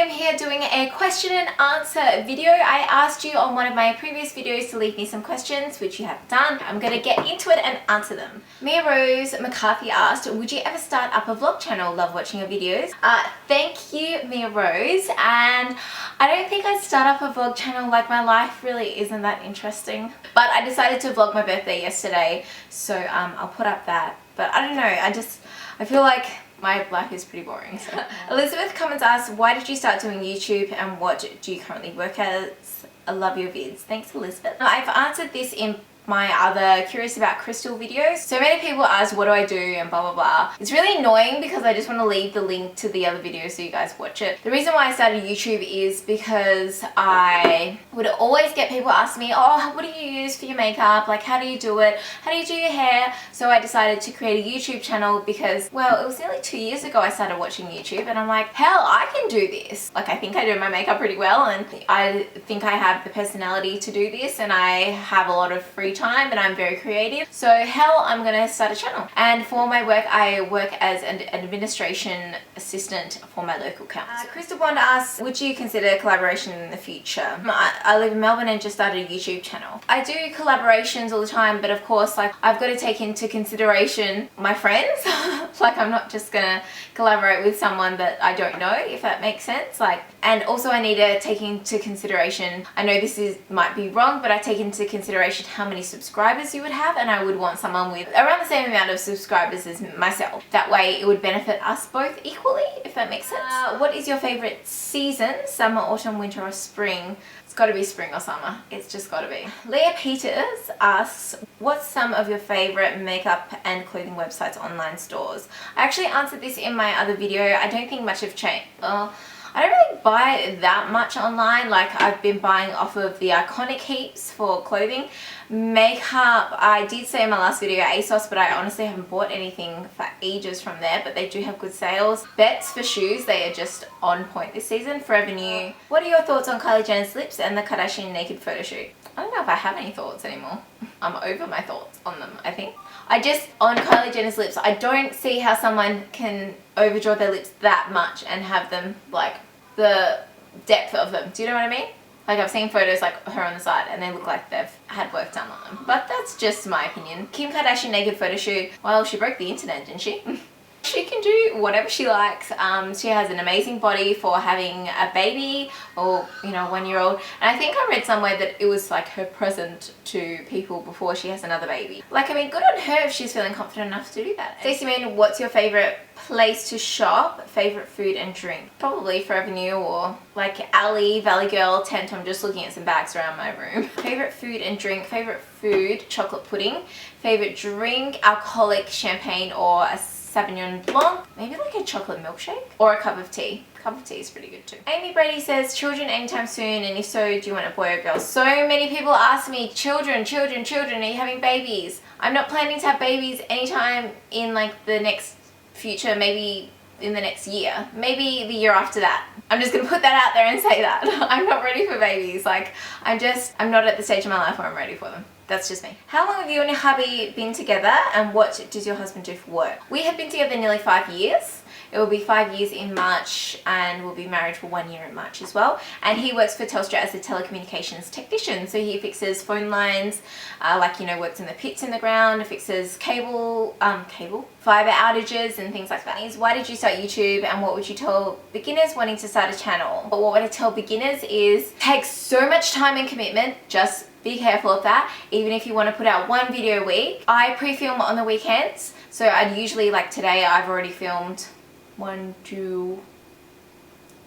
am here doing a question and answer video. I asked you on one of my previous videos to leave me some questions, which you have done. I'm going to get into it and answer them. Mia Rose McCarthy asked, would you ever start up a vlog channel? Love watching your videos. Thank you, Mia Rose. And I don't think I'd start up a vlog channel, like my life really isn't that interesting. But I decided to vlog my birthday yesterday, so I'll put up that. But I don't know, I feel like my life is pretty boring. So. Elizabeth Cummins asks, why did you start doing YouTube and what do you currently work as? I love your vids. Thanks, Elizabeth. I've answered this in my other Curious About Crystal videos. So many people ask, what do I do and blah blah blah. It's really annoying because I just want to leave the link to the other video so you guys watch it. The reason why I started YouTube is because I would always get people asking me, oh, what do you use for your makeup? Like, how do you do it? How do you do your hair? So I decided to create a YouTube channel because, well, it was nearly 2 years ago I started watching YouTube and I'm like, hell, I can do this. Like, I think I do my makeup pretty well and I think I have the personality to do this and I have a lot of free time and I'm very creative, so hell, I'm gonna start a channel. And for my work, I work as an administration assistant for my local council. Crystal Bond asks, would you consider collaboration in the future? I live in Melbourne and just started a YouTube channel. I do collaborations all the time, but of course, like, I've got to take into consideration my friends. Like, I'm not just gonna collaborate with someone that I don't know, if that makes sense. Like, and also I need to take into consideration, I know this might be wrong, but I take into consideration how many subscribers you would have, and I would want someone with around the same amount of subscribers as myself. That way it would benefit us both equally, if that makes sense. What is your favorite season? Summer, autumn, winter, or spring? It's got to be spring or summer. It's just got to be. Leah Peters asks, what's some of your favorite makeup and clothing websites, online stores? I actually answered this in my other video. I don't think much have changed. I don't really buy that much online. Like, I've been buying off of the Iconic heaps for clothing. Makeup, I did say in my last video ASOS, but I honestly haven't bought anything for ages from there, but they do have good sales. Bets for shoes, they are just on point this season. Forever New. What are your thoughts on Kylie Jenner's lips and the Kardashian naked photo shoot? I don't know if I have any thoughts anymore. I'm over my thoughts on them, I think. On Kylie Jenner's lips, I don't see how someone can overdraw their lips that much and have them, like, the depth of them. Do you know what I mean? Like, I've seen photos like her on the side and they look like they've had work done on them. But that's just my opinion. Kim Kardashian naked photo shoot. Well, she broke the internet, didn't she? She can do whatever she likes. She has an amazing body for having a baby or, you know, 1-year-old. And I think I read somewhere that it was like her present to people before she has another baby. Like, I mean, good on her if she's feeling confident enough to do that. Stacey Main, what's your favorite place to shop? Favorite food and drink? Probably Forever New or like Ali, Valley Girl, Tent. I'm just looking at some bags around my room. Favorite food and drink? Favorite food, chocolate pudding. Favorite drink, alcoholic champagne or a Sauvignon Blanc. Maybe like a chocolate milkshake or a cup of tea. A cup of tea is pretty good too. Amy Brady says, children anytime soon, and if so, do you want a boy or girl? So many people ask me, children, are you having babies? I'm not planning to have babies anytime in like the next future, maybe in the next year, maybe the year after that. I'm just gonna put that out there and say that. I'm not ready for babies. Like, I'm not at the stage of my life where I'm ready for them. That's just me. How long have you and your hubby been together and what does your husband do for work? We have been together nearly 5 years. It will be 5 years in March and we'll be married for 1 year in March as well. And he works for Telstra as a telecommunications technician. So he fixes phone lines, like, you know, works in the pits in the ground, fixes fiber outages and things like that. Why did you start YouTube and what would you tell beginners wanting to start a channel? But what would I tell beginners is, it takes so much time and commitment, just be careful of that. Even if you want to put out 1 video a week, I pre-film on the weekends. So I'd usually, like today, I've already filmed 1, 2,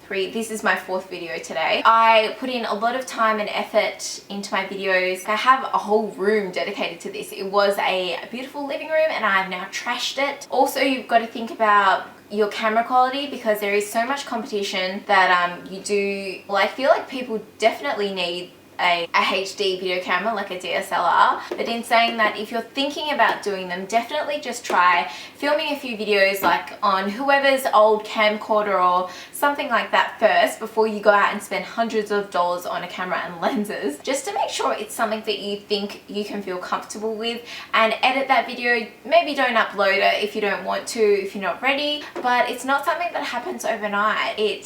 3. This is my 4th video today. I put in a lot of time and effort into my videos. I have a whole room dedicated to this. It was a beautiful living room and I've now trashed it. Also, you've got to think about your camera quality because there is so much competition that you do. Well, I feel like people definitely need a HD video camera, like a DSLR. But in saying that, if you're thinking about doing them, definitely just try filming a few videos like on whoever's old camcorder or something like that first before you go out and spend hundreds of dollars on a camera and lenses, just to make sure it's something that you think you can feel comfortable with, and edit that video. Maybe don't upload it if you don't want to, if you're not ready, but it's not something that happens overnight. It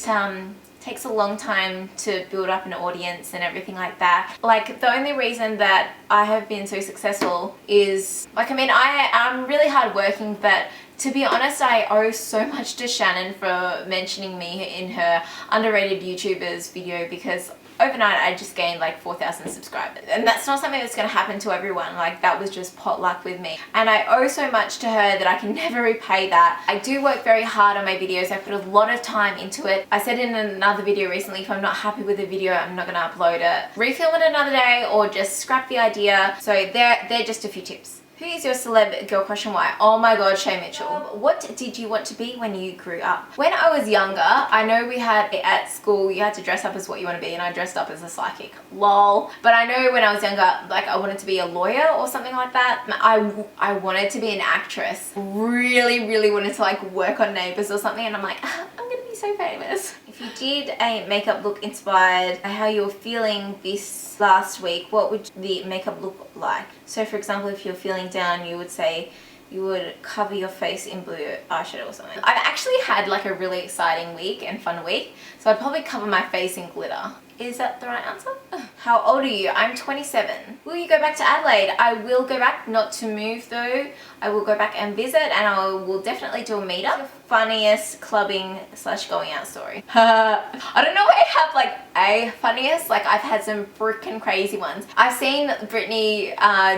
takes a long time to build up an audience and everything like that. Like, the only reason that I have been so successful is, like, I mean, I'm really hardworking, but to be honest, I owe so much to Shannon for mentioning me in her underrated YouTubers video, because overnight I just gained like 4,000 subscribers, and that's not something that's going to happen to everyone. Like, that was just pot luck with me, and I owe so much to her that I can never repay that. I do work very hard on my videos. I put a lot of time into it. I said in another video recently, if I'm not happy with a video, I'm not going to upload it, refilm it another day, or just scrap the idea. So they're just a few tips. Who is your celeb girl crush and why? Oh my god, Shay Mitchell. What did you want to be when you grew up? When I was younger, I know we had at school, you had to dress up as what you want to be, and I dressed up as a psychic. Lol. But I know when I was younger, like, I wanted to be a lawyer or something like that. I wanted to be an actress. Really wanted to like work on Neighbours or something, and I'm like, I'm gonna be so famous. If you did a makeup look inspired by how you were feeling this last week, what would the makeup look like? So for example, if you're feeling down, you would say you would cover your face in blue eyeshadow or something. I've actually had like a really exciting week and fun week, so I'd probably cover my face in glitter. Is that the right answer? How old are you? I'm 27. Will you go back to Adelaide? I will go back, not to move though. I will go back and visit, and I will definitely do a meetup. Your funniest clubbing / going out story? I don't know if I have like a funniest, like I've had some freaking crazy ones. I've seen Brittany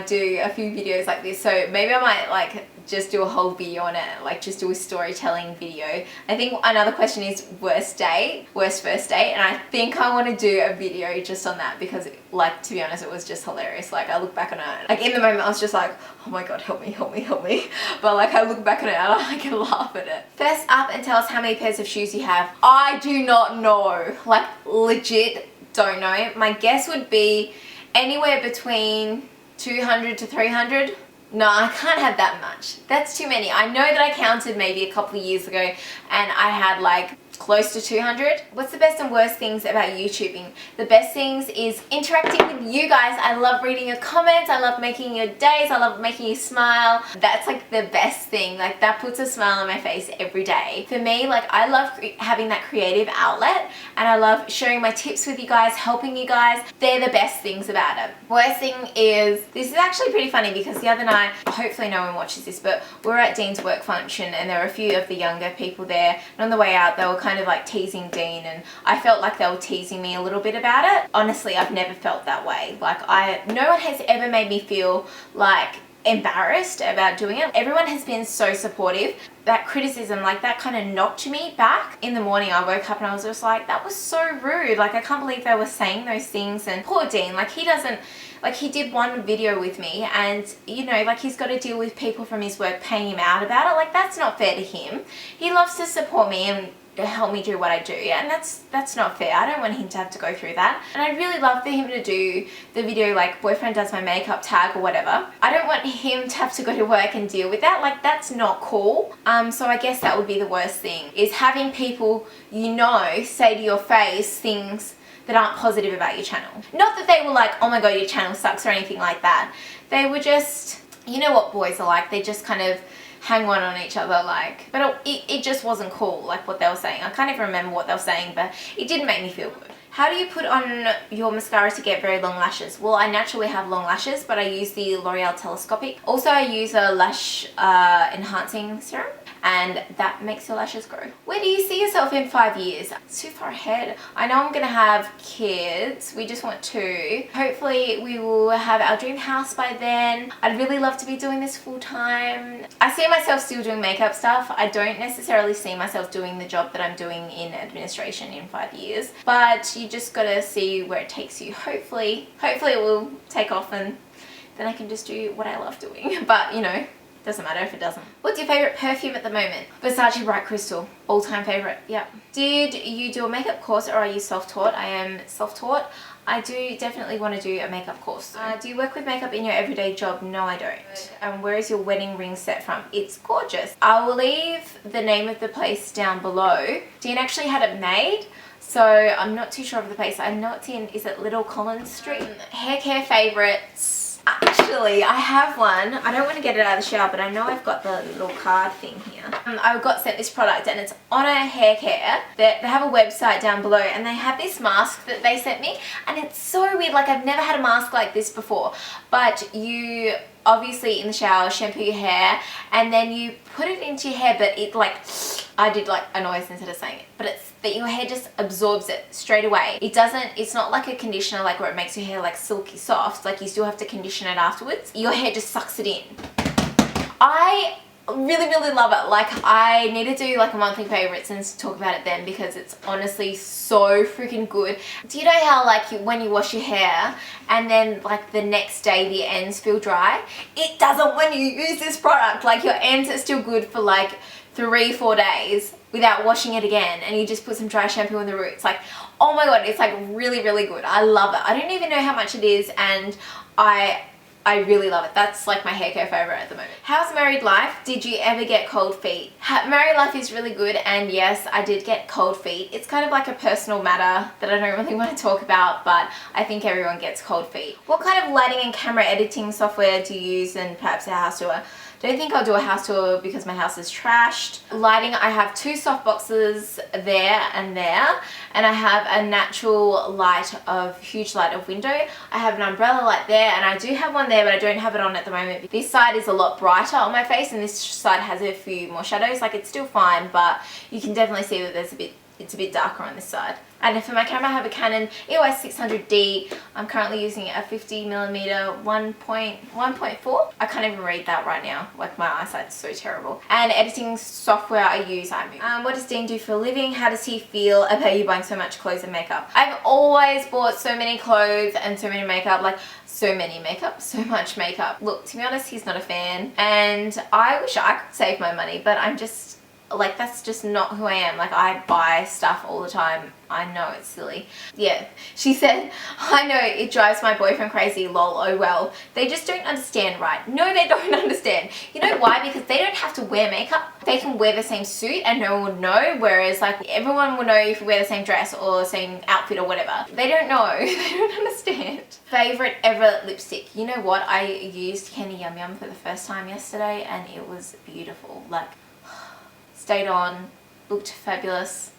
do a few videos like this, so maybe I might like just do a whole video on it, like just do a storytelling video. I think another question is worst first date, and I think I want to do a video just on that, because like, to be honest, it was just hilarious. Like, I look back on it, like in the moment I was just like, oh my god, help me, but like I look back on it and I can laugh at it. First up and tell us how many pairs of shoes you have. I do not know, like legit don't know. My guess would be anywhere between 200 to 300. No, I can't have that much. That's too many. I know that I counted maybe a couple of years ago and I had like close to 200. What's the best and worst things about YouTubing? The best things is interacting with you guys. I love reading your comments. I love making your days. I love making you smile. That's like the best thing. Like, that puts a smile on my face every day. For me, like, I love having that creative outlet, and I love sharing my tips with you guys, helping you guys. They're the best things about it. Worst thing is, this is actually pretty funny, because the other night, hopefully no one watches this, but we were at Dean's work function and there were a few of the younger people there, and on the way out they were kind of like teasing Dean, and I felt like they were teasing me a little bit about it. Honestly, I've never felt that way. Like, no one has ever made me feel like embarrassed about doing it. Everyone has been so supportive. That criticism, like, that kind of knocked me back. In the morning I woke up and I was just like, that was so rude. Like, I can't believe they were saying those things. And poor Dean, like, he doesn't, like, he did one video with me, and you know, like, he's got to deal with people from his work paying him out about it. Like, that's not fair to him. He loves to support me and help me do what I do, and that's not fair. I don't want him to have to go through that, and I'd really love for him to do the video like boyfriend does my makeup tag or whatever. I don't want him to have to go to work and deal with that. Like, that's not cool. So I guess that would be the worst thing, is having people, you know, say to your face things that aren't positive about your channel. Not that they were like, oh my god, your channel sucks or anything like that. They were just, you know what boys are like, they just kind of hang one on each other, like, but it just wasn't cool, like what they were saying. I can't even remember what they were saying, but it didn't make me feel good. How do you put on your mascara to get very long lashes? Well, I naturally have long lashes, but I use the L'Oreal Telescopic. Also, I use a lash enhancing serum, and that makes your lashes grow. Where do you see yourself in 5 years? It's too far ahead. I know I'm gonna have kids. We just want 2. Hopefully we will have our dream house by then. I'd really love to be doing this full time. I see myself still doing makeup stuff. I don't necessarily see myself doing the job that I'm doing in administration in 5 years, but you just gotta see where it takes you. Hopefully it will take off, and then I can just do what I love doing. But you know, doesn't matter if it doesn't. What's your favorite perfume at the moment? Versace Bright Crystal, all-time favorite. Yep. Did you do a makeup course, or are you self-taught? I am self-taught. I do definitely want to do a makeup course. Do you work with makeup in your everyday job? No, I don't. Where is your wedding ring set from? It's gorgeous. I will leave the name of the place down below. Dean actually had it made, so I'm not too sure of the place. I know it's in, is it Little Collins Street? Hair care favorites. Actually, I have one. I don't want to get it out of the shower, but I know I've got the little card thing here. I got sent this product and it's on a hair care. They have a website down below and they have this mask that they sent me, and it's so weird. Like, I've never had a mask like this before, but you obviously in the shower shampoo your hair and then you put it into your hair, but it like, I did like a noise instead of saying it, but it's that your hair just absorbs it straight away. It's not like a conditioner like where it makes your hair like silky soft. Like, you still have to condition it afterwards. Your hair just sucks it in. I really love it. Like, I need to do like a monthly favorites and talk about it then, because it's honestly so freaking good. Do you know how like when you wash your hair and then like the next day the ends feel dry? It doesn't when you use this product. Like, your ends are still good for like 3-4 days without washing it again, and you just put some dry shampoo in the roots. Like, oh my god, it's like really good. I love it. I don't even know how much it is, and I really love it. That's like my hair care favorite at the moment. How's married life? Did you ever get cold feet? Married life is really good, and yes, I did get cold feet. It's kind of like a personal matter that I don't really want to talk about, but I think everyone gets cold feet. What kind of lighting and camera editing software do you use, and perhaps a house tour? Don't think I'll do a house tour because my house is trashed. Lighting, I have 2 softboxes there and there, and I have a natural light of huge light of window. I have an umbrella light there, and I do have one there, but I don't have it on at the moment. This side is a lot brighter on my face, and this side has a few more shadows. Like, it's still fine, but you can definitely see that it's a bit darker on this side. And for my camera, I have a Canon EOS 600D. I'm currently using a 50mm 1.4. I can't even read that right now. Like, my eyesight's so terrible. And editing software, I use iMovie. What does Dean do for a living? How does he feel about you buying so much clothes and makeup? I've always bought so many clothes and so many makeup. Like, so much makeup. Look, to be honest, he's not a fan. And I wish I could save my money, but I'm just... like, that's just not who I am. Like, I buy stuff all the time. I know it's silly. Yeah, she said, I know it drives my boyfriend crazy, lol, oh well. They just don't understand, right? No, they don't understand. You know why? Because they don't have to wear makeup. They can wear the same suit and no one would know, whereas like everyone will know if you wear the same dress or same outfit or whatever. They don't know. They don't understand. Favorite ever lipstick? You know what? I used Candy Yum Yum for the first time yesterday and it was beautiful. Like, stayed on, looked fabulous.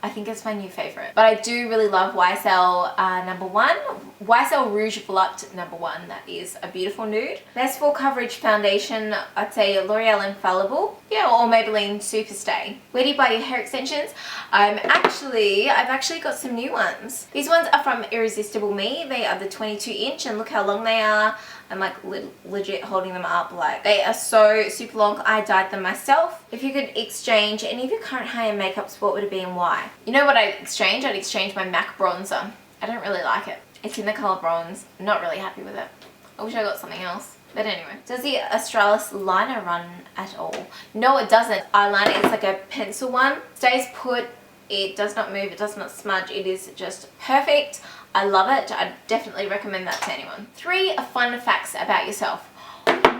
I think it's my new favorite. But I do really love YSL number 1. YSL Rouge Volupte number 1. That is a beautiful nude. Best full coverage foundation, I'd say L'Oreal Infallible. Yeah, or Maybelline Superstay. Where do you buy your hair extensions? I've actually got some new ones. These ones are from Irresistible Me. They are the 22-inch and look how long they are. I'm like legit holding them up. Like, they are so super long. I dyed them myself. If you could exchange any of your current high-end makeups, what would it be and why? You know what I'd exchange? I'd exchange my MAC bronzer. I don't really like it. It's in the color bronze. I'm not really happy with it. I wish I got something else. But anyway, does the Australis liner run at all? No, it doesn't. Eyeliner is like a pencil one. Stays put. It does not move. It does not smudge. It is just perfect. I love it. I definitely recommend that to anyone. 3 fun facts about yourself.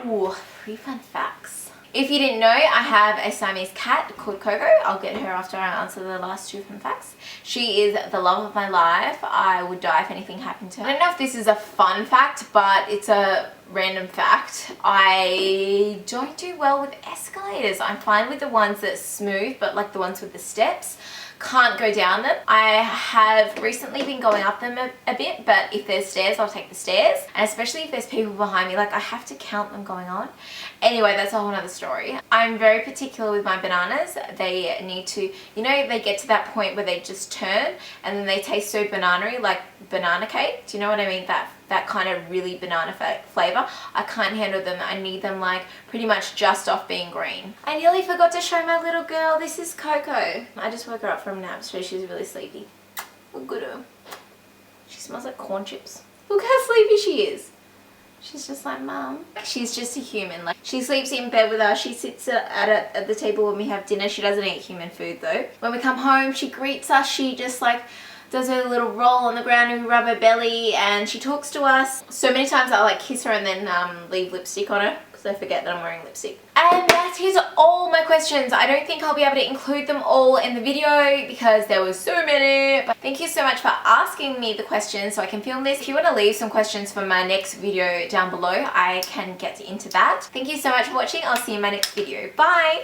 Ooh, 3 fun facts. If you didn't know, I have a Siamese cat called Coco. I'll get her after I answer the last 2 fun facts. She is the love of my life. I would die if anything happened to her. I don't know if this is a fun fact, but it's a random fact. I don't do well with escalators. I'm fine with the ones that are smooth, but like the ones with the steps, can't go down them. I have recently been going up them a bit, but if there's stairs, I'll take the stairs. And especially if there's people behind me, like I have to count them going on. Anyway, that's a whole nother story. I'm very particular with my bananas. They need to, you know, they get to that point where they just turn and then they taste so banana-y, like banana cake. Do you know what I mean? That kind of really banana flavor. I can't handle them. I need them like pretty much just off being green. I nearly forgot to show my little girl. This is Coco. I just woke her up from a nap, so she's really sleepy. Look at her. She smells like corn chips. Look how sleepy she is. She's just like, Mum. She's just a human. Like, she sleeps in bed with us. She sits at the table when we have dinner. She doesn't eat human food though. When we come home, she greets us. She just like does her little roll on the ground and we rub her belly and she talks to us. So many times I'll like kiss her and then leave lipstick on her because because I forget that I'm wearing lipstick. And that is all my questions. I don't think I'll be able to include them all in the video because there was so many. But thank you so much for asking me the questions so I can film this. If you want to leave some questions for my next video down below, I can get into that. Thank you so much for watching. I'll see you in my next video. Bye!